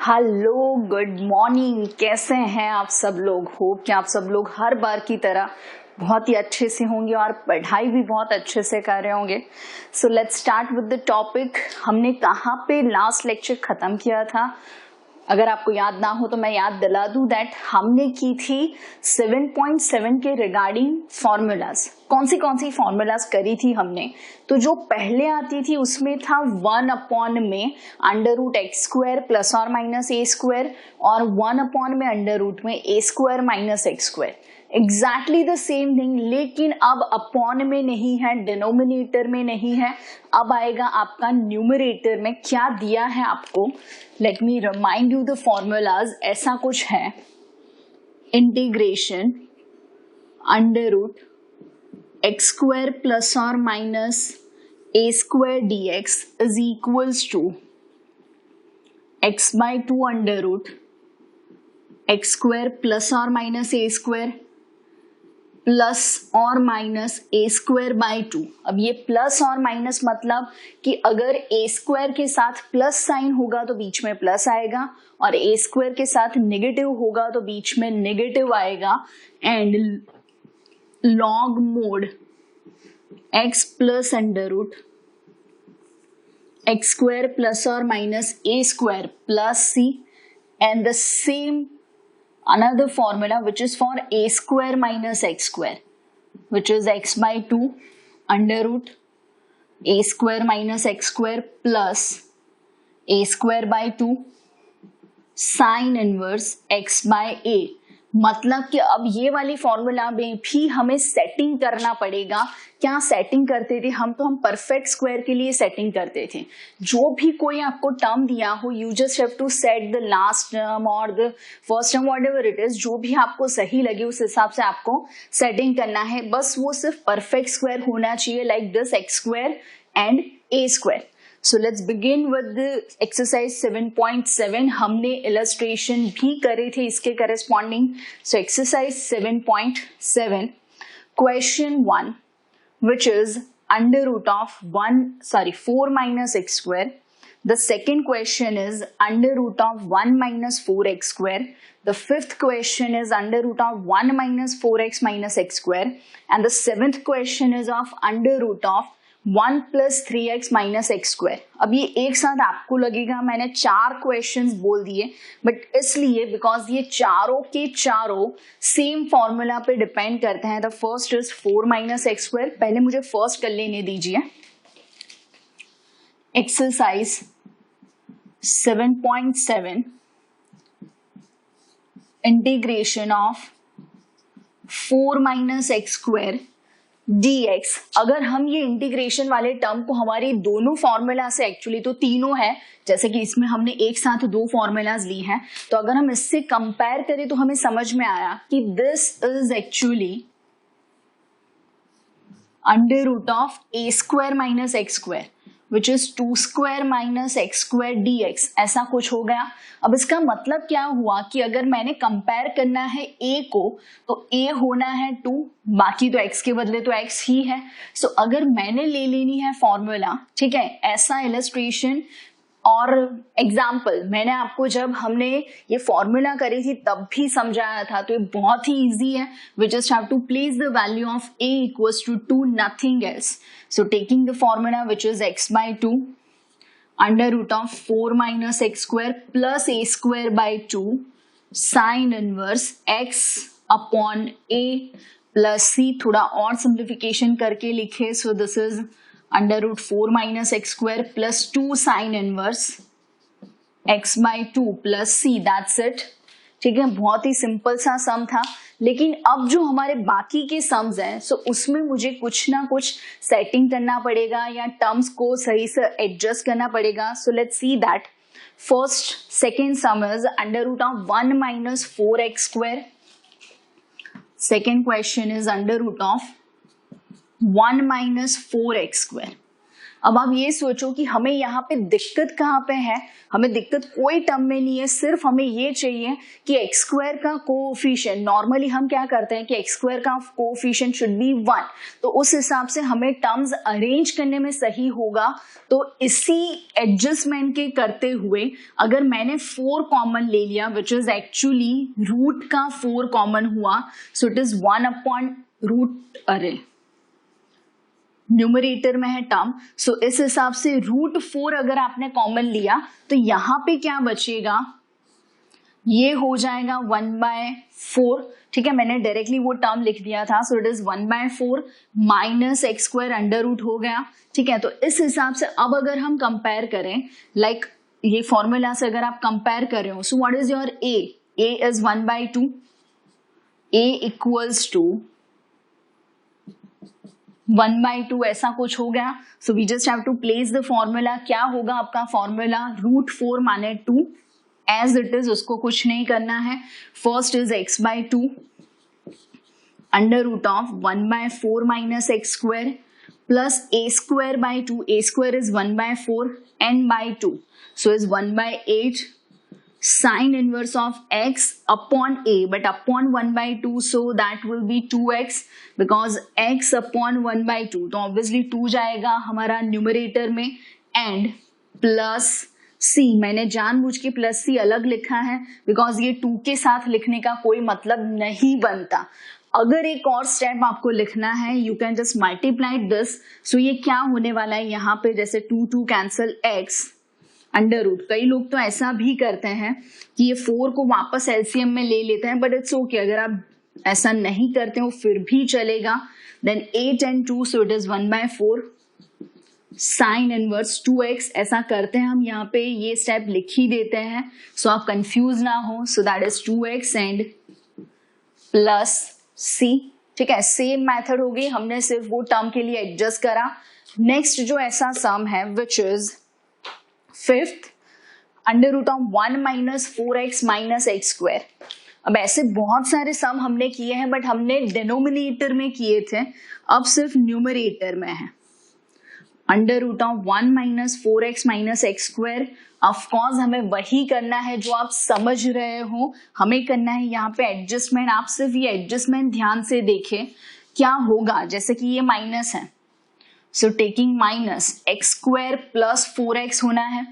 Hello, good morning. कैसे हैं आप सब लोग? होप कि आप सब लोग हर बार की तरह बहुत ही अच्छे से होंगे और पढ़ाई भी बहुत अच्छे से कर रहे होंगे। So let's start with the topic. हमने कहाँ पे लास्ट लेक्चर खत्म किया था? अगर आपको याद ना हो तो मैं याद दिला दूं दैट हमने की थी 7.7 के रिगार्डिंग फॉर्मूलाज। कौन सी फॉर्मूलाज करी थी हमने? तो जो पहले आती थी उसमें था 1 में under root x square plus और माइनस ए स्क्वायर और 1 में अंडर रूट में a square minus x square. Exactly the same thing, लेकिन अब अपॉन में नहीं है, डिनोमिनेटर में नहीं है, अब आएगा आपका न्यूमरेटर में। क्या दिया है आपको? Let me remind you the formulas. ऐसा कुछ है, integration under root x square plus और minus a square d x is equals to x by two under root x square plus और माइनस ए स्क्वायर प्लस और minus a square by two. अब ये plus और minus मतलब कि अगर ए square के साथ प्लस साइन होगा तो बीच में प्लस आएगा और ए स्क्वायर के साथ नेगेटिव होगा तो बीच में नेगेटिव आएगा। And log mod x plus under root x square plus और minus a square plus c and the same another formula which is for a square minus x square, which is x by 2 under root a square minus x square plus a square by 2 sin inverse x by a। मतलब कि अब ये वाली formula में भी हमें setting करना पड़ेगा। क्या सेटिंग करते थे हम? तो हम परफेक्ट स्क्वायर के लिए सेटिंग करते थे। जो भी कोई आपको टर्म दिया हो, you just have to set the last term और the first term, whatever it is, जो भी आपको सही लगे उस हिसाब से आपको सेटिंग करना है। बस वो सिर्फ परफेक्ट स्क्वायर होना चाहिए, like this x square and a square. So let's begin with the exercise 7.7. हमने illustration भी करे थे इसके corresponding. So exercise 7.7, question 1, which is under root of 4 minus x square. The second question is under root of 1 minus 4x square. The fifth question is under root of 1 minus 4x minus x square. And the seventh question is of under root of 1 plus 3x minus x square. अब ये एक साथ आपको लगेगा मैंने 4 questions बोल दिए, but इसलिए बिकॉज ये चारों के चारों सेम फॉर्मूला पे डिपेंड करते हैं। The first is 4 minus x square. पहले मुझे फर्स्ट कर लेने दीजिए। Exercise 7.7, integration of 4 minus x square dx। अगर हम ये इंटीग्रेशन वाले टर्म को हमारी दोनों फॉर्मूला से, एक्चुअली तो तीनों है, जैसे कि इसमें हमने एक साथ 2 फॉर्मूलाज ली हैं, तो अगर हम इससे कंपेयर करें तो हमें समझ में आया कि this is actually under root of a square minus x square which is 2 square minus x square dx। ऐसा कुछ हो गया। अब इसका मतलब क्या हुआ कि अगर मैंने कंपेयर करना है a को तो a होना है 2, बाकी तो x के बदले तो x ही है। सो अगर मैंने ले लेनी है फॉर्मूला, ठीक है, ऐसा इलस्ट्रेशन और एग्जाम्पल मैंने आपको जब हमने ये फॉर्मूला करी थी तब भी समझाया था, तो ये बहुत ही इजी है। We just have to place the value of a equals to 2, nothing else. So taking the formula which is x by 2 under root of 4 minus x square plus a square by 2 sine inverse x upon a plus c। थोड़ा और simplification करके लिखे, so this is under root 4 minus x square plus 2 sine inverse x by 2 plus c। That's it. ठीक है, बहुत ही simple सा सम था। लेकिन अब जो हमारे बाकी के सम्स हैं, सो उसमें मुझे कुछ ना कुछ सेटिंग करना पड़ेगा या टर्म्स को सही से एडजस्ट करना पड़ेगा। So let's see that. First second sum is under root of 1 minus 4x square. Second question is under root of 1 minus 4x square. अब आप ये सोचो कि हमें यहाँ पे दिक्कत कहाँ पे है, हमें दिक्कत कोई टर्म में नहीं है, सिर्फ हमें ये चाहिए कि एक्स स्क्वायर का कोएफिशिएंट, नॉर्मली हम क्या करते हैं कि एक्स स्क्वायर का कोएफिशिएंट शुड बी 1, तो उस हिसाब से हमें टर्म्स अरेंज करने में सही होगा। तो इसी एडजस्टमेंट के करते हुए अगर मैंने 4 कॉमन ले लिया विच इज एक्चुअली रूट का 4 कॉमन हुआ, सो इट इज 1/रूट, अरे न्यूमरेटर में है टर्म, सो इस हिसाब से √4 अगर आपने कॉमन लिया तो यहां पे क्या बचेगा, ये हो जाएगा 1/4। ठीक है, मैंने डायरेक्टली वो टर्म लिख दिया था, so it is 1/4 minus x square under root हो गया। ठीक है, तो इस हिसाब से अब अगर हम कंपेयर करें, लाइक ये फॉर्मूला से अगर आप कंपेयर कर रहे हो, so what is your a is 1/2, a equals to 1/2 ऐसा कुछ हो गया। So we just have to place the formula. क्या होगा आपका फॉर्मूला, √4 माने 2 एज इट इज, उसको कुछ नहीं करना है। First is x/2 under root of 1/4 minus x square plus a²/2, a square is 1/4 n/2, so is 1/8 sin inverse of x upon a, but upon 1/2, so that will be 2x because x upon 1/2, तो obviously 2 जाएगा हमारा numerator में, and plus c, मैंने जानबूझ के plus c अलग लिखा है बिकॉज ये 2 के साथ लिखने का कोई मतलब नहीं बनता। अगर एक और स्टेप आपको लिखना है, you can just multiply this. So ये क्या होने वाला है यहाँ पे, जैसे 2 कैंसल x अंडर रूट, कई लोग तो ऐसा भी करते हैं कि ये 4 को वापस एलसीएम में ले लेते हैं, बट इट्स ओके, अगर आप ऐसा नहीं करते हो फिर भी चलेगा। Then 8 and 2, so it is 1/4 sine inverse 2x, ऐसा करते हैं हम यहाँ पे, ये स्टेप लिख ही देते हैं सो आप कंफ्यूज ना हो। So that is 2x and plus c। ठीक है, सेम मेथड हो गई, हमने सिर्फ वो टर्म के लिए एडजस्ट करा। नेक्स्ट जो ऐसा सम है which is 5th under root of 1 minus 4x minus x square. अब ऐसे बहुत सारे सम हमने किए हैं बट हमने डिनोमिनेटर में किए थे, अब सिर्फ न्यूमरेटर में है। Under root of 1 minus 4x minus x square, of course हमें वही करना है जो आप समझ रहे हो, हमें करना है यहाँ पे एडजस्टमेंट। आप सिर्फ ये एडजस्टमेंट ध्यान से देखें क्या होगा, जैसे कि ये माइनस है, so taking minus x square plus 4x होना है।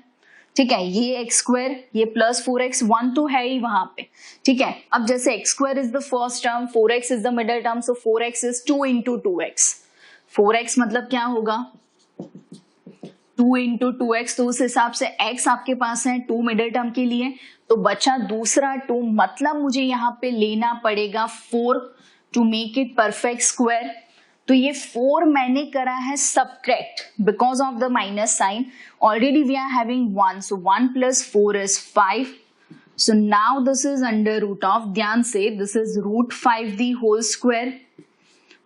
ठीक है, ये एक्स स्क्वायर, ये प्लस 4x, 1 तो है ही वहां पे। ठीक है, अब जैसे x square is the first term, 4x is the middle term, so 4x is 2 into 2x। 4x मतलब क्या होगा, 2 into 2x, तो उस हिसाब से x आपके पास है 2 मिडिल टर्म के लिए, तो बचा दूसरा 2, मतलब मुझे यहाँ पे लेना पड़ेगा 4 to make it perfect square. तो ये 4 मैंने करा है subtract because of the minus sign, already we are having 1, so 1 plus 4 is 5, so now this is under root of, ध्यान से this is √5 the whole square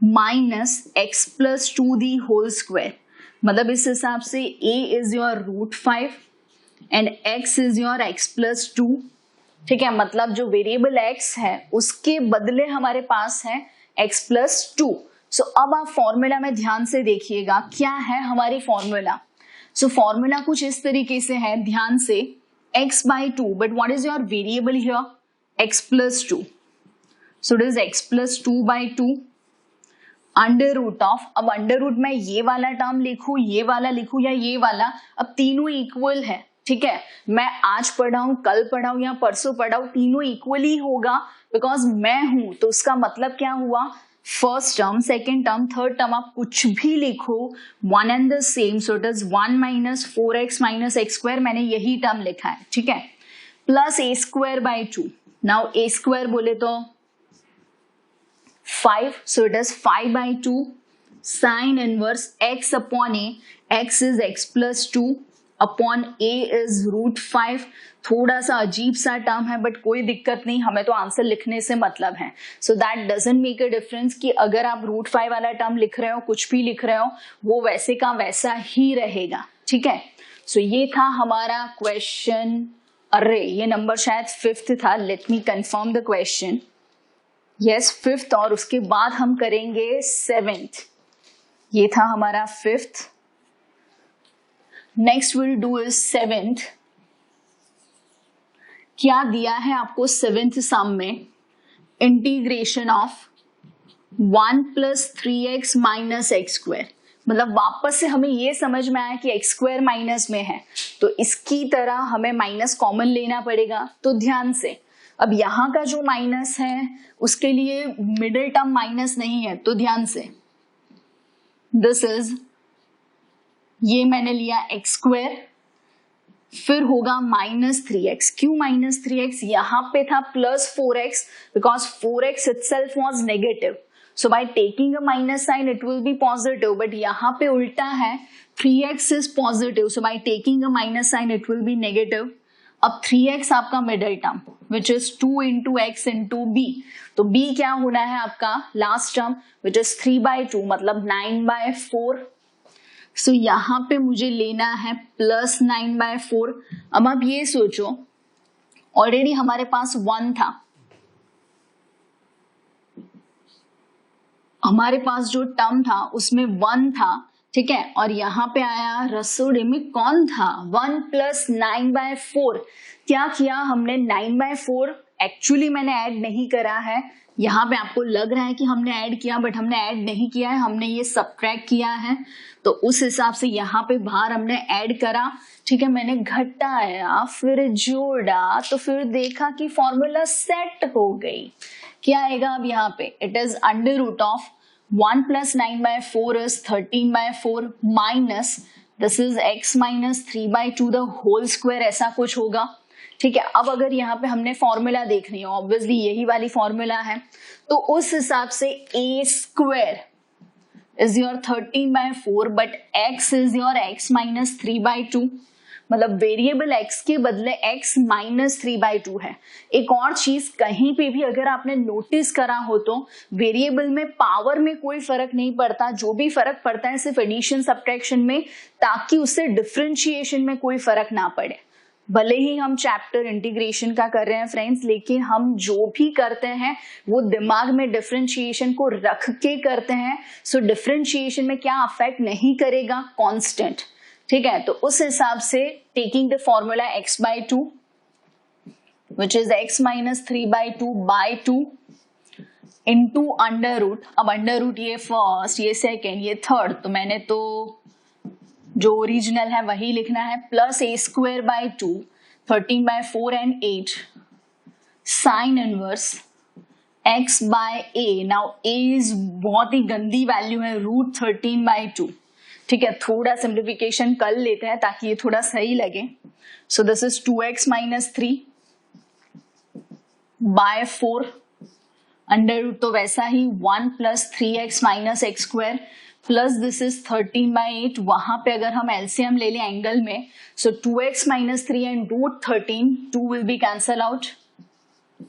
minus x plus 2 the whole square, मतलब इस हिसाब से a is your √5 and x is your x plus 2। ठीक है, मतलब जो वेरिएबल x है उसके बदले हमारे पास है x plus 2। सो अब आप फॉर्मूला में ध्यान से देखिएगा क्या है हमारी फॉर्मूला। सो फॉर्मूला कुछ इस तरीके से है, ध्यान से, x/2, but what is your variable here, x plus 2, so it is x plus 2/2 under root of, अब अंडर रूट में ये वाला टर्म लिखूं, ये वाला लिखूं या ये वाला, अब तीनों इक्वल है। ठीक है, मैं आज पढ़ाऊं, कल पढ़ाऊं या परसों पढ़ाऊं, तीनों इक्वली होगा बिकॉज मैं हूं, तो उसका मतलब क्या हुआ, first term, second term, third term, आप कुछ भी लिखो, one and the same, so it is 1 minus 4x minus x square, मैंने यही टर्म लिखा है। ठीक है, प्लस a²/2, नाउ a² बोले तो 5, सो it is 5/2 sign inverse x upon a, x is x plus 2 upon a is √5। थोड़ा सा अजीब सा टर्म है बट कोई दिक्कत नहीं, हमें तो आंसर लिखने से मतलब है, so that doesn't make a difference कि अगर आप √5 वाला टर्म लिख रहे हो, कुछ भी लिख रहे हो, वो वैसे का वैसा ही रहेगा। ठीक है, सो ये था हमारा क्वेश्चन, अरे ये नंबर शायद 5th था, let me confirm the question, yes 5th, और उसके बाद हम करेंगे 7th। ये था हमारा 5th, next will do is seventh. क्या दिया है आपको सेवेंथ सम में? Integration of 1 plus 3x minus x square. मतलब वापस से हमें ये समझ में आया कि एक्स स्क्वायर माइनस में है, तो इसकी तरह हमें माइनस कॉमन लेना पड़ेगा. तो ध्यान से, अब यहाँ का जो माइनस है उसके लिए मिडिल टर्म माइनस नहीं है, तो ध्यान से दिस इज, ये मैंने लिया एक्स स्क्वायर, फिर होगा माइनस 3x. क्यों माइनस 3x? यहाँ पे था plus 4x because 4x itself was negative. So by taking a minus sign it will be positive, but यहाँ पे उल्टा है, 3x is positive. So by taking a minus sign it will be negative. अब 3x आपका middle term which is 2 into x into b. तो b क्या होना है आपका लास्ट टर्म which is 3/2 मतलब 9/4. सो यहाँ पे मुझे लेना है प्लस 9/4. अब आप ये सोचो, ऑलरेडी हमारे पास 1 था, हमारे पास जो टर्म था उसमें 1 था, ठीक है, और यहाँ पे आया रसोड़े में कौन था? 1 प्लस 9/4. क्या किया हमने? 9/4 एक्चुअली मैंने ऐड नहीं करा है. यहाँ पे आपको लग रहा है कि हमने ऐड किया, बट हमने ऐड नहीं किया है, हमने ये सब्ट्रैक्ट किया है. तो उस हिसाब से यहाँ पे बाहर हमने ऐड करा, ठीक है, मैंने घटाया फिर जोड़ा, तो फिर देखा कि फॉर्मूला सेट हो गई. क्या आएगा अब यहाँ पे? It is under root of 1 plus 9/4 is 13/4 minus this is x minus 3/2 the whole square, ऐसा कुछ होगा. ठीक है, अब अगर यहाँ पे हमने फॉर्मूला देख रही है, ऑब्वियसली यही वाली फॉर्मूला है, तो उस हिसाब से a square is your 13/4 but x is your x minus 3/2. मतलब वेरिएबल x के बदले x माइनस 3/2 है. एक और चीज, कहीं पे भी अगर आपने नोटिस करा हो तो वेरिएबल में पावर में कोई फर्क नहीं पड़ता, जो भी फर्क पड़ता है सिर्फ एडिशन सब्ट्रैक्शन में, ताकि उससे डिफरेंशिएशन में कोई फर्क ना पड़े. भले ही हम चैप्टर इंटीग्रेशन का कर रहे हैं फ्रेंड्स, लेकिन हम जो भी करते हैं वो दिमाग में डिफरेंशिएशन को रख के करते हैं. सो डिफरेंशिएशन में क्या अफेक्ट नहीं करेगा? कांस्टेंट. ठीक है, तो उस हिसाब से taking the formula x/2 which is x minus 3/2 into under root. अब अंडर रूट ये फर्स्ट, ये सेकेंड, ये थर्ड, तो मैंने तो जो ओरिजिनल है वही लिखना है, plus a square by 2 13/4 and 8 sine inverse x by a. Now a is बहुत ही गंदी वैल्यू है, रूट 13/2. ठीक है, थोड़ा सिंप्लीफिकेशन कर लेते हैं ताकि ये थोड़ा सही लगे. So this is 2x minus 3 by 4 under root, तो वैसा ही 1 plus 3x minus x square plus this is 13/8. वहां पे अगर हम एलसीएम ले लें एंगल में, so 2x minus 3 and root 13, 2 will be cancel out.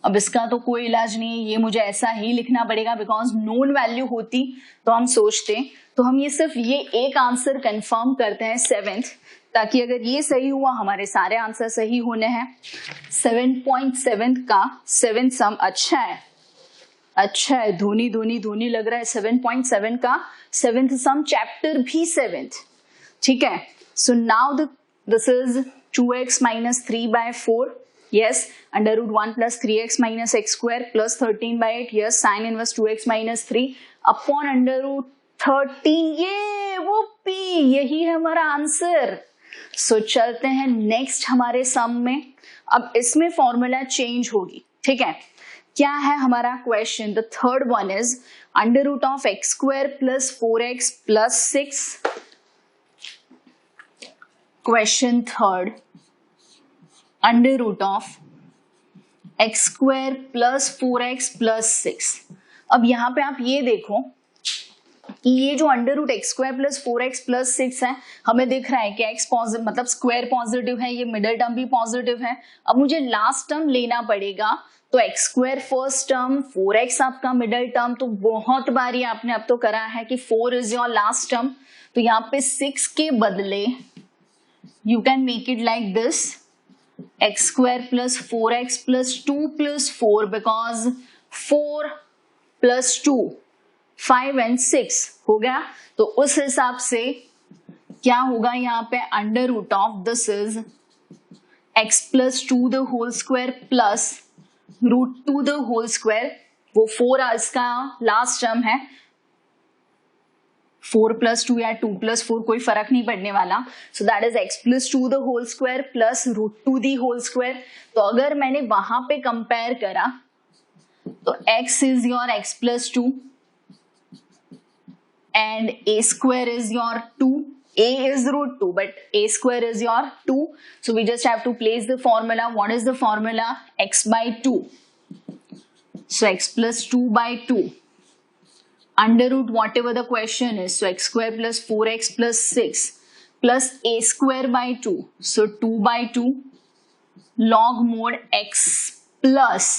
अब इसका तो कोई इलाज नहीं है, ये मुझे ऐसा ही लिखना पड़ेगा बिकॉज नोन वैल्यू होती तो हम सोचते. तो हम ये सिर्फ ये एक आंसर कंफर्म करते हैं 7th, ताकि अगर ये सही हुआ हमारे सारे आंसर सही होने हैं. 7.7 का 7th सम अच्छा है, अच्छा है, धोनी धोनी धोनी लग रहा है. 7.7 का 7th सम, चैप्टर भी 7th. ठीक है, सो now this is 2x minus 3/4. yes, under root 1 plus 3x minus x square plus 13/8. yes, sin inverse 2x minus 3 upon under root 13. ये वो p, यही है हमारा आंसर. सो चलते हैं नेक्स्ट हमारे सम में. अब इसमें फॉर्मूला चेंज होगी. ठीक है, क्या है हमारा question? The third one is under root of x square plus 4x plus 6. Question third, under root of x square plus 4x plus 6. अब यहाँ पे आप ये देखो कि ये जो under root x square plus 4x plus 6 है, हमें दिख रहा है कि x पॉजिटिव मतलब स्क्वायर पॉजिटिव है, ये मिडिल टर्म भी पॉजिटिव है. अब मुझे लास्ट टर्म लेना पड़ेगा, तो x square first term, 4x आपका मिडिल टर्म. तो बहुत बारी आपने अब तो करा है कि 4 इज योर लास्ट टर्म, तो यहाँ पे 6 के बदले you can make it like this, x square plus 4x plus 2 plus 4 because 4 plus 2 5 and 6 हो गया. तो उस हिसाब से क्या होगा यहाँ पे, under root of this is x plus 2 the whole square plus root 2 the whole square, वो 4 इसका लास्ट टर्म है, 4 प्लस 2 या 2 प्लस 4 कोई फर्क नहीं पड़ने वाला, so that is x plus 2 the whole square plus root 2 the whole square. तो अगर मैंने वहां पे कंपेयर करा तो x is your x plus 2 and a square is your 2, a is root 2 but a square is your 2, so we just have to place the formula. What is the formula? X by 2, so x plus 2 by 2 under root whatever the question is, so x square plus 4x plus 6 plus a square by 2, so 2 by 2 log mod x plus,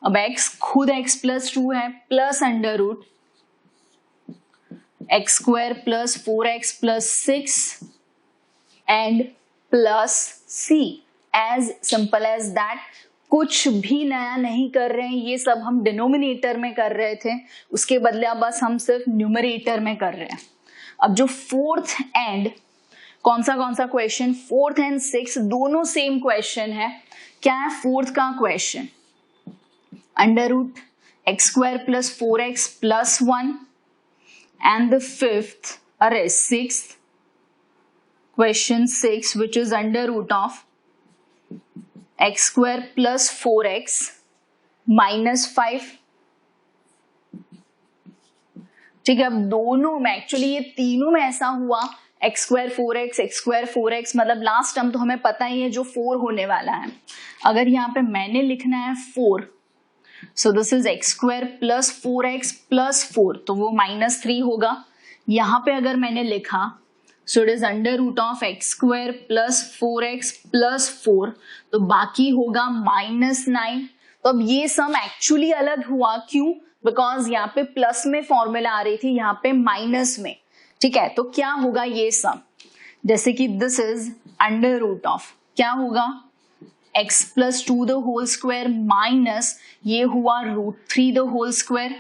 अब x खुद x plus 2 है, plus under root x square plus 4x plus 6 and plus c, as simple as that। कुछ भी नया नहीं कर रहे हैं, ये सब हम डिनोमिनेटर में कर रहे थे, उसके बदले अब बस हम सिर्फ न्यूमरेटर में कर रहे हैं। अब जो फोर्थ एंड कौन सा क्वेश्चन, फोर्थ एंड सिक्स दोनों सेम क्वेश्चन है। क्या है फोर्थ का question? Under root x square plus 4x plus 1 and the fifth, sixth question 6, which is under root of x square plus 4x minus 5। ठीक है, अब दोनों में एक्चुअली ये तीनों में ऐसा हुआ x square 4x, x square 4x, मतलब लास्ट टर्म तो हमें पता ही है जो 4 होने वाला है। अगर यहाँ पे मैंने लिखना है 4, so this is x square plus 4x plus 4, तो वो -3 होगा। यहाँ पे अगर मैंने लिखा so it is under root of x square plus 4x plus 4, तो बाकी होगा -9। तो अब ये सम एक्चुअली अलग हुआ, क्यों? बिकॉज यहाँ पे प्लस में फॉर्मूला आ रही थी, यहाँ पे माइनस में। ठीक है, तो क्या होगा ये सम, जैसे कि this is under root of, क्या होगा x plus 2 the whole square minus ये हुआ root 3 the whole square,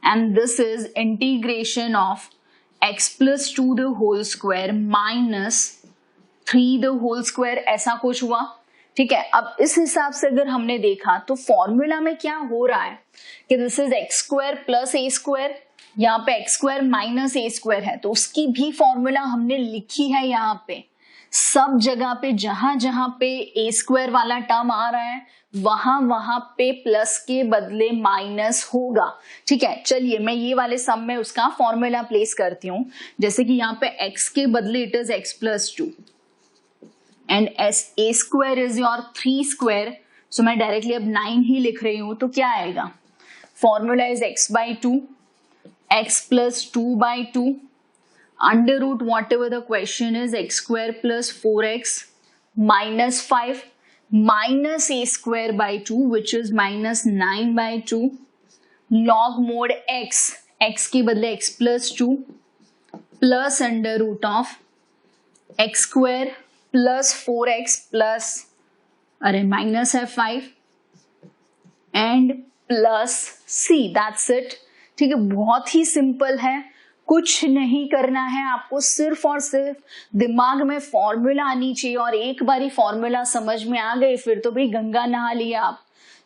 and this is integration of x plus 2 the whole square minus 3 the whole square, ऐसा कुछ हुआ। ठीक है, अब इस हिसाब से अगर हमने देखा तो फॉर्मूला में क्या हो रहा है कि this is x square plus a square, यहाँ पे x square minus a square है, तो उसकी भी फॉर्मूला हमने लिखी है यहाँ पे। सब जगह पे जहां जहां पे ए स्क्वायर वाला टर्म आ रहा है वहां वहां पे प्लस के बदले माइनस होगा। ठीक है, चलिए मैं ये वाले सम में उसका फॉर्मूला प्लेस करती हूँ। जैसे कि यहाँ पे x के बदले it is x plus 2 and a square is your 3 square, so मैं डायरेक्टली अब 9 ही लिख रही हूँ। तो क्या आएगा, formula is x by 2, x plus 2 by 2 under root whatever the question is, x square plus 4x minus 5 minus a square by 2 which is minus 9 by 2 log mod x, x के बदले x plus 2 plus under root of x square plus 4x plus minus है 5 and plus c, that's it। ठीक है, बहुत ही simple है, कुछ नहीं करना है आपको, सिर्फ और सिर्फ दिमाग में फॉर्मूला आनी चाहिए, और एक बार ही फॉर्मूला समझ में आ गए फिर तो भाई गंगा नहा लिया आप।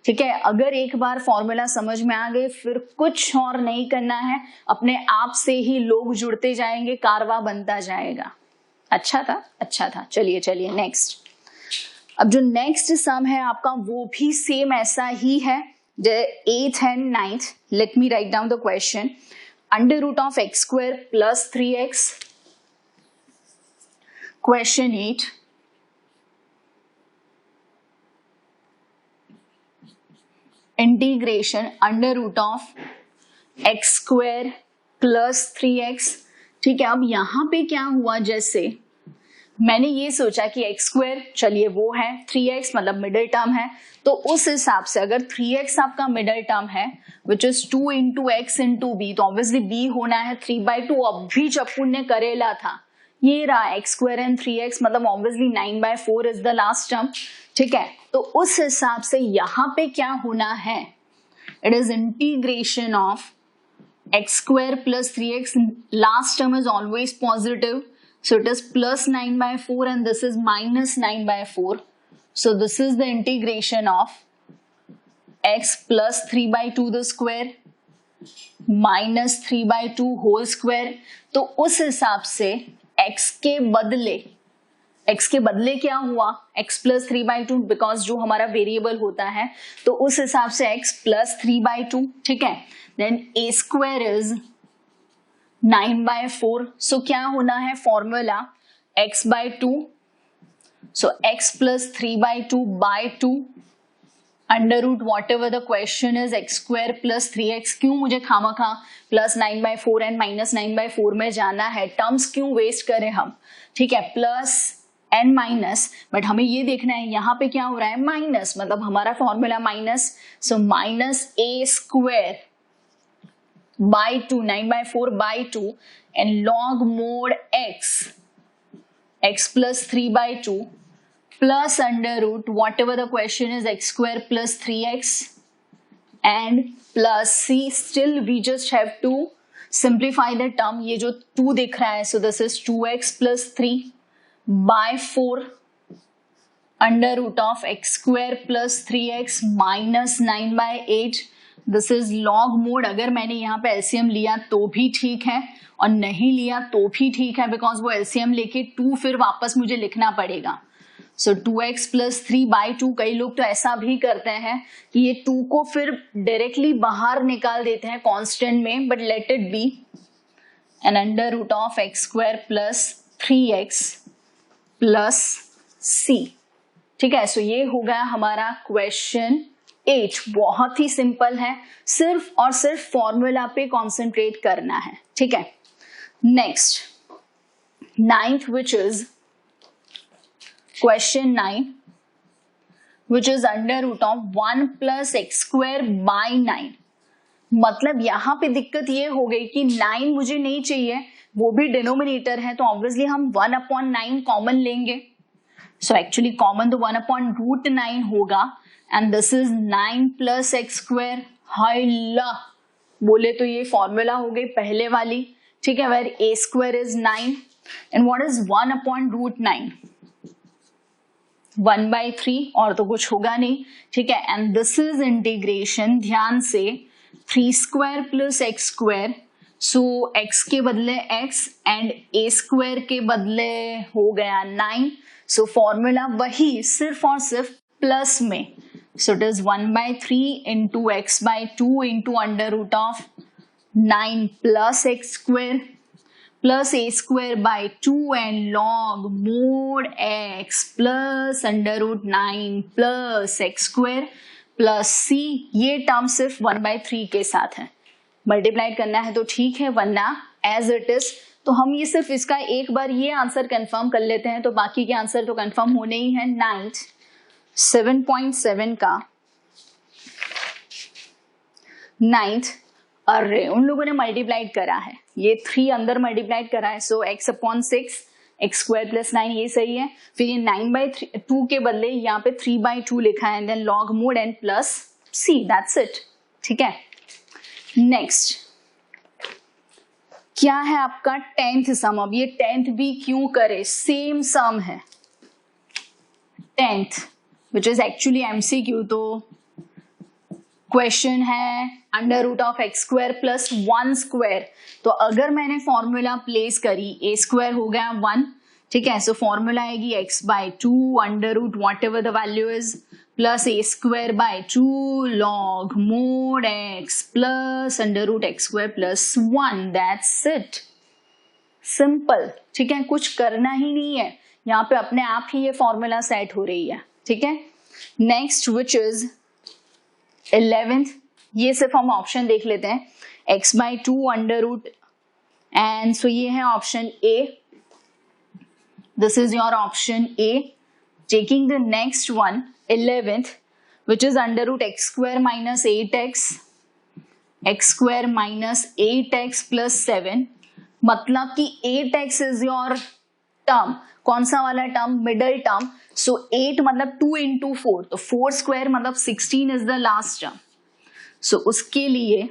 ठीक है, अगर एक बार फॉर्मूला समझ में आ गए फिर कुछ और नहीं करना है, अपने आप से ही लोग जुड़ते जाएंगे, कारवा बनता जाएगा। अच्छा था। चलिए नेक्स्ट। अब जो नेक्स्ट सम है आपका वो भी सेम ऐसा ही है, 8th and 9th। Let me write down the question. Under root of x square plus 3x, question 8, integration under root of x square plus 3x। ठीक है, अब यहाँ पे क्या हुआ, जैसे मैंने ये सोचा कि x स्क्वायर चलिए वो है 3x मतलब मिडिल टर्म है, तो उस हिसाब से अगर 3x आपका मिडिल टर्म है which is 2 into x into b, तो ऑब्वियसली b होना है 3/2। अब भी जब पुण्य करेला था, ये रहा x स्क्वायर एंड 3x, मतलब obviously 9/4 is the last term. ठीक है, तो उस हिसाब से यहाँ पे क्या होना है, it is integration of x square plus 3x, last term is always positive, So it is plus 9 by 4 and this is minus 9 by 4. So this is the integration of x plus 3 by 2 the square minus 3 by 2 whole square. तो उस हिसाब से x के बदले क्या हुआ, x plus 3 by 2, because जो हमारा वेरिएबल होता है तो उस हिसाब से x प्लस 3 बाई 2. ठीक है, then a square is 9 by 4. So क्या होना है formula x by 2, so x plus 3 by 2 by 2 under root whatever the question is x square plus 3x. क्यों मुझे खामखा plus 9 by 4 and minus 9 by 4 में जाना है, टर्म्स क्यों वेस्ट करें हम. ठीक है, प्लस एन माइनस, बट हमें ये देखना है यहाँ पे क्या हो रहा है, माइनस, मतलब हमारा formula minus. So minus a square by 2, 9 by 4 by 2 and log mod x plus 3 by 2 plus under root whatever the question is x square plus 3x and plus c. Still we just have to simplify the term. ये जो 2 दिख रहा है, so this is 2x plus 3 by 4 under root of x square plus 3x minus 9 by 8. This is log mode. अगर मैंने यहाँ पे LCM लिया तो भी ठीक है और नहीं लिया तो भी ठीक है, बिकॉज वो LCM लेके 2 फिर वापस मुझे लिखना पड़ेगा. सो 2x प्लस 3 बाई 2. कई लोग तो ऐसा भी करते हैं कि ये 2 को फिर डायरेक्टली बाहर निकाल देते हैं कांस्टेंट में, but let it be n under root of x square plus 3x plus c. ठीक है, सो ये हो गया हमारा क्वेश्चन 8. बहुत ही सिंपल है, सिर्फ और सिर्फ फॉर्मूला पे कॉन्सेंट्रेट करना है. ठीक है, next 9th which is Question 9, which is under root of 1 plus x square by 9. मतलब यहाँ पे दिक्कत ये हो गई कि 9 मुझे नहीं चाहिए, वो भी डिनोमिनेटर है, तो ऑब्वियसली हम 1/9 कॉमन लेंगे. सो एक्चुअली कॉमन तो 1/√9 होगा and this is 9 plus x square. हाइला बोले तो ये फॉर्मूला हो गई पहले वाली. ठीक है, where a square is 9 and what is 1/√9, 1 by 3 और तो कुछ होगा नहीं. ठीक है, एंड दिस इज इंटीग्रेशन, ध्यान से 3 स्क्वायर प्लस एक्स स्क्वायर. सो x के बदले x एंड a स्क्वायर के बदले हो गया 9. सो फॉर्मूला वही, सिर्फ और सिर्फ प्लस में. So it is 1 by 3 into x by 2 into under root of 9 plus x square plus a square by 2 and log mod x plus under root 9 plus x square plus c. ये term सिर्फ 1/3 के साथ है, multiplied करना है तो ठीक है, वरना एज इट इज. तो हम ये सिर्फ इसका एक बार ये आंसर कंफर्म कर लेते हैं, तो बाकी के आंसर तो कंफर्म होने ही है. 9th 7.7 का 9th अरे उन लोगों ने मल्टीप्लाइड करा है, ये 3 अंदर मल्टीप्लाइड करा है. सो x/6 x स्क्वायर प्लस 9 ये सही है. फिर ये 9/2 के बदले यहाँ पे 3/2 लिखा है, then log mod n plus c. That's it. ठीक है, नेक्स्ट क्या है आपका 10th सम. अब ये 10th भी क्यों करे, सेम सम है 10th which is actually MCQ. तो क्वेश्चन है under root of x square plus 1 square. तो अगर मैंने फॉर्मूला प्लेस करी, a स्क्वायर हो गया 1. ठीक है, सो फॉर्मूला आएगी x by 2 under root whatever the value is plus a square by 2 log mod x plus under root x square plus 1. That's it, simple. ठीक है, कुछ करना ही नहीं है, यहाँ पे अपने आप ही ये फॉर्मूला सेट हो रही है. ठीक है, नेक्स्ट विच इज 11th. ये सिर्फ हम ऑप्शन देख लेते हैं, x by 2 under root and so ये है option A. This is your option A. Taking the next one 11th which is under root x square minus 8x x square minus 8x plus 7. मतलब कि 8x is your term. कौन सा वाला term, middle term. सो 8 मतलब 2 into 4, तो 4 square मतलब 16 is the last term. So उसके लिए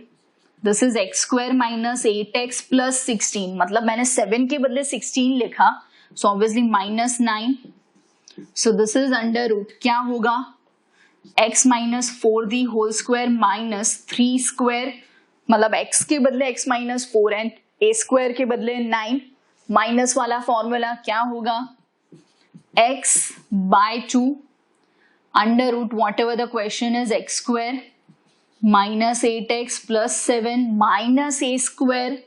this is x square minus 8x plus 16, मतलब मैंने 7 के बदले 16 लिखा, so obviously minus 9. So this is under root, क्या होगा, x minus 4 the whole square minus 3 square, मतलब x के बदले x minus 4 and a square के बदले 9. माइनस वाला फॉर्मूला क्या होगा, x by 2 under root whatever the question is x square minus 8x plus 7 minus a square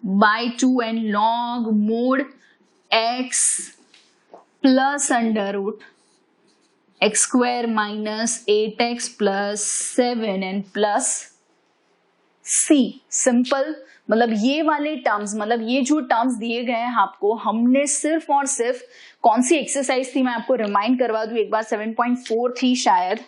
by 2 and log mod x plus under root x square minus 8x plus 7 and plus c. Simple, मतलब ये वाले terms, मतलब ये जो terms दिए गए हैं आपको, हमने सिर्फ और सिर्फ कौन सी एक्सरसाइज थी मैं आपको रिमाइंड करवा दूं एक बार, 7.4 थी शायद,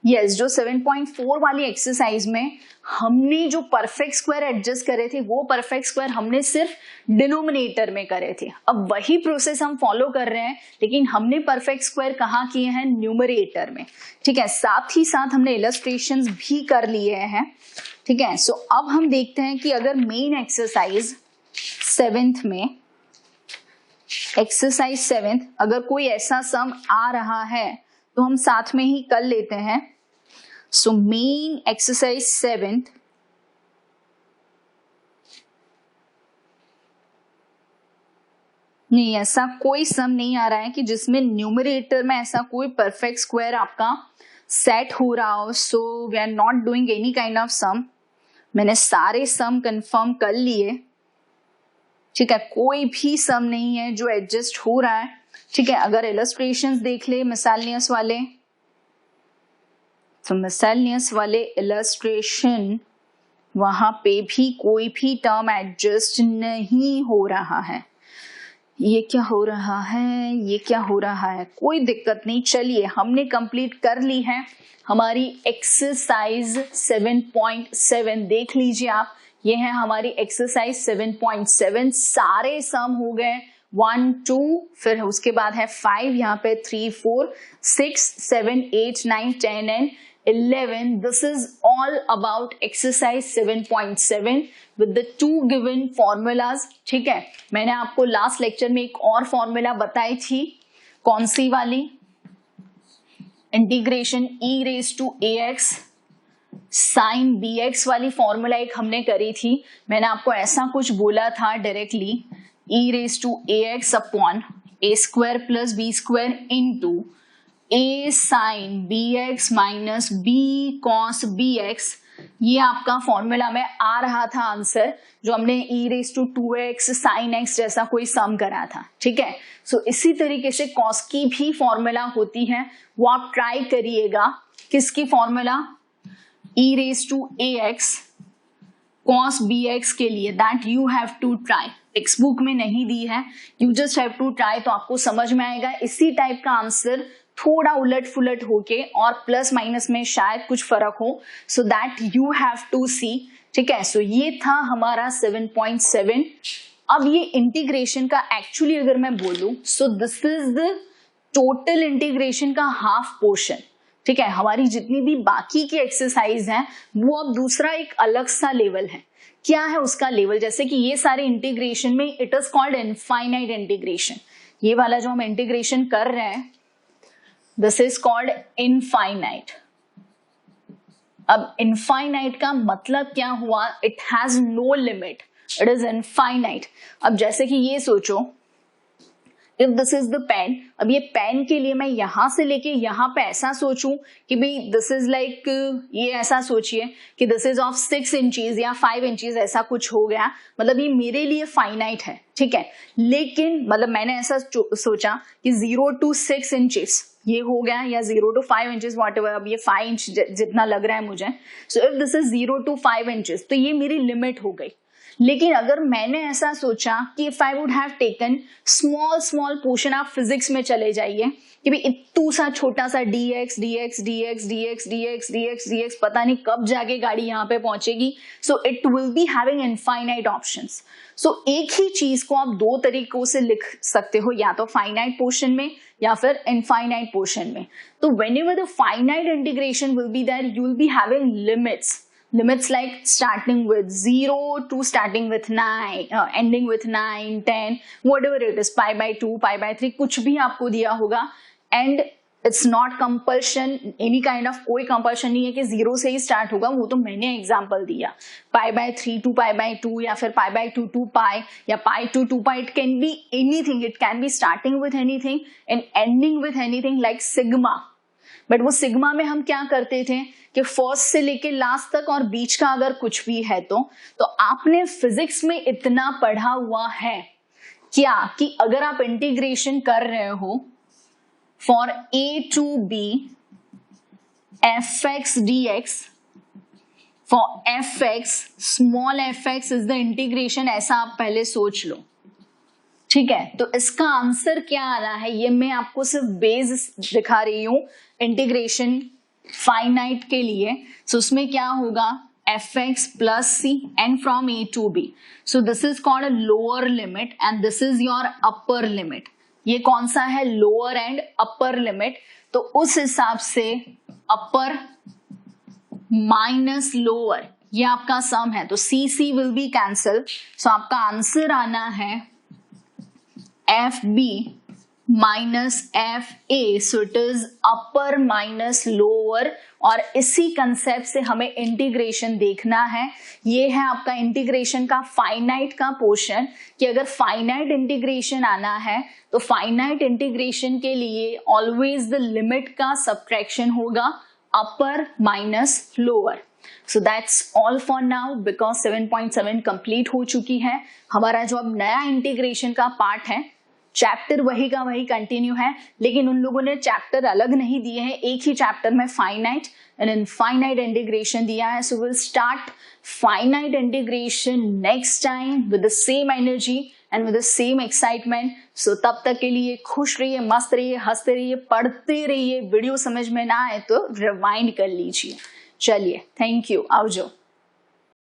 यस, जो 7.4 वाली एक्सरसाइज में हमने जो परफेक्ट स्क्वायर एडजस्ट करे थे, वो परफेक्ट स्क्वायर हमने सिर्फ डिनोमिनेटर में करे थे. अब वही प्रोसेस हम फॉलो कर रहे हैं, लेकिन हमने परफेक्ट स्क्वायर कहाँ किए हैं, न्यूमरेटर में. ठीक है, साथ ही साथ हमने इलस्ट्रेशंस भी कर लिए हैं. ठीक है, सो अब हम देखते हैं कि अगर मेन एक्सरसाइज 7th में, एक्सरसाइज 7th, अगर कोई ऐसा सम आ रहा है तो हम साथ में ही कर लेते हैं. सो मेन एक्सरसाइज 7th, नहीं, ऐसा कोई सम नहीं आ रहा है कि जिसमें न्यूमरेटर में ऐसा कोई परफेक्ट स्क्वायर आपका सेट हो रहा हो. So we are not doing any kind of sum. मैंने सारे सम कंफर्म कर लिए. ठीक है, कोई भी सम नहीं है जो एडजस्ट हो रहा है. ठीक है, अगर इलस्ट्रेशंस देख ले मिसैलिनियस वाले, तो मिसैलिनियस वाले इलस्ट्रेशन, वहां पे भी कोई भी टर्म एडजस्ट नहीं हो रहा है. ये क्या हो रहा है, ये क्या हो रहा है, कोई दिक्कत नहीं. चलिए, हमने कंप्लीट कर ली है हमारी एक्सरसाइज 7.7. देख लीजिए आप, ये है हमारी एक्सरसाइज 7.7. सारे सम हो गए, 1 2, फिर उसके बाद है 5, यहाँ पे 3 4 6 7 8 9 10 and 11. This is all about exercise 7.7 with the 2 given formulas. ठीक है, मैंने आपको लास्ट लेक्चर में एक और फॉर्मूला बताई थी, कौन सी वाली, integration e raise to ax sine bx वाली फॉर्मूला एक हमने करी थी. मैंने आपको ऐसा कुछ बोला था directly, e raise to ax upon a square plus b square into a sine bx minus b cos bx. ये आपका फॉर्मूला में आ रहा था आंसर, जो हमने e raise to 2x sine x जैसा कोई सम करा था. ठीक है, सो इसी तरीके से कॉस की भी फॉर्मूला होती है, वो आप ट्राई करिएगा. किसकी formula, e raise to ax cos bx के लिए, that you have to try. Textbook में नहीं दी है, you just have to try, तो आपको समझ में आएगा. इसी टाइप का आंसर थोड़ा उलट फुलट होके और प्लस माइनस में शायद कुछ फर्क हो, so that you have to see. ठीक है, सो ये था हमारा 7.7. अब ये इंटीग्रेशन का एक्चुअली अगर मैं बोलूं, सो this is the total integration का हाफ पोर्शन. ठीक है, हमारी जितनी भी बाकी की एक्सरसाइज हैं वो अब दूसरा एक अलग सा लेवल है. क्या है उसका लेवल, जैसे कि ये सारे इंटीग्रेशन में it is called infinite integration. ये वाला जो हम इंटीग्रेशन कर रहे हैं, दिस इज कॉल्ड इनफाइनाइट. अब इनफाइनाइट का मतलब क्या हुआ, it has no limit, it is infinite. अब जैसे कि ये सोचो, if this is the pen, अब ये पेन के लिए मैं यहां से लेके यहां पे ऐसा सोचूं कि भाई दिस इज लाइक, ये ऐसा सोचिए कि दिस इज ऑफ 6 इंचेस या 5 इंचेस, ऐसा कुछ हो गया, मतलब ये मेरे लिए फाइनाइट है. ठीक है, लेकिन मतलब मैंने ऐसा सोचा कि 0 to 6 इंचेस ये हो गया, या 0 to 5 इंचेस वॉट एवर, अब ये 5 इंच जितना लग रहा है मुझे. So if this is 0 to 5 inches, तो ये मेरी लिमिट हो गई. लेकिन अगर मैंने ऐसा सोचा कि if I would have taken small portion, आप फिजिक्स में चले जाइए कि भाई इतू सा छोटा सा dx dx dx dx dx dx dx, पता नहीं कब जाके गाड़ी यहाँ पे पहुंचेगी. So it will be having infinite options. So एक ही चीज को आप दो तरीकों से लिख सकते हो, या तो फाइनाइट पोर्शन में या फिर इनफाइनाइट पोर्शन में. तो whenever the finite integration will be there, you will be having limits like starting with 0 to starting with 9, ending with 9, 10, whatever it is, pi by 2, pi by 3, कुछ भी आपको दिया होगा. And it's not compulsion, any kind of कोई compulsion नहीं है कि 0 से ही स्टार्ट होगा, वो तो मैंने एग्जांपल दिया. Pi by 3 to pi by 2, या फिर पाई बाय 2 टू पाई, या pi to 2 pi. It can be anything, it can be starting with anything and ending with anything like sigma. But वो sigma में हम क्या करते थे कि फर्स्ट से लेके लास्ट तक और बीच का अगर कुछ भी है तो आपने फिजिक्स में इतना पढ़ा हुआ है क्या कि अगर आप इंटीग्रेशन कर रहे हो for a to b fx dx, for fx small fx is the integration, ऐसा आप पहले सोच लो. ठीक है, तो इसका आंसर क्या आना है ये मैं आपको सिर्फ बेस दिखा रही हूं इंटीग्रेशन फाइनाइट के लिए. सो उसमें क्या होगा, fx plus c and from a to b. So this is called a lower limit and this is your upper limit. ये कौन सा है, लोअर एंड अपर लिमिट. तो उस हिसाब से अपर माइनस लोअर ये आपका सम है, तो C C will be cancel. So आपका आंसर आना है F B minus F A. So it is upper minus lower. और इसी कंसेप्ट से हमें इंटीग्रेशन देखना है. ये है आपका इंटीग्रेशन का फाइनाइट का पोर्शन, कि अगर फाइनाइट इंटीग्रेशन आना है तो फाइनाइट इंटीग्रेशन के लिए ऑलवेज द लिमिट का सब्ट्रैक्शन होगा अपर minus lower. So that's all for now, because 7.7 complete हो चुकी है. हमारा जो अब नया इंटीग्रेशन का पार्ट है, चैप्टर वही का वही कंटिन्यू है, लेकिन उन लोगों ने चैप्टर अलग नहीं दिए हैं. एक ही चैप्टर में फाइनाइट एंड इनफाइनाइट इंटीग्रेशन दिया है. So will start finite integration next time with the same energy and with the same excitement. So तब तक के लिए खुश रहिए, मस्त रहिए, हंसते रहिए, पढ़ते रहिए. वीडियो समझ में ना आए तो रिवाइंड कर लीजिए. चलिए, थैंक यू, आवजो.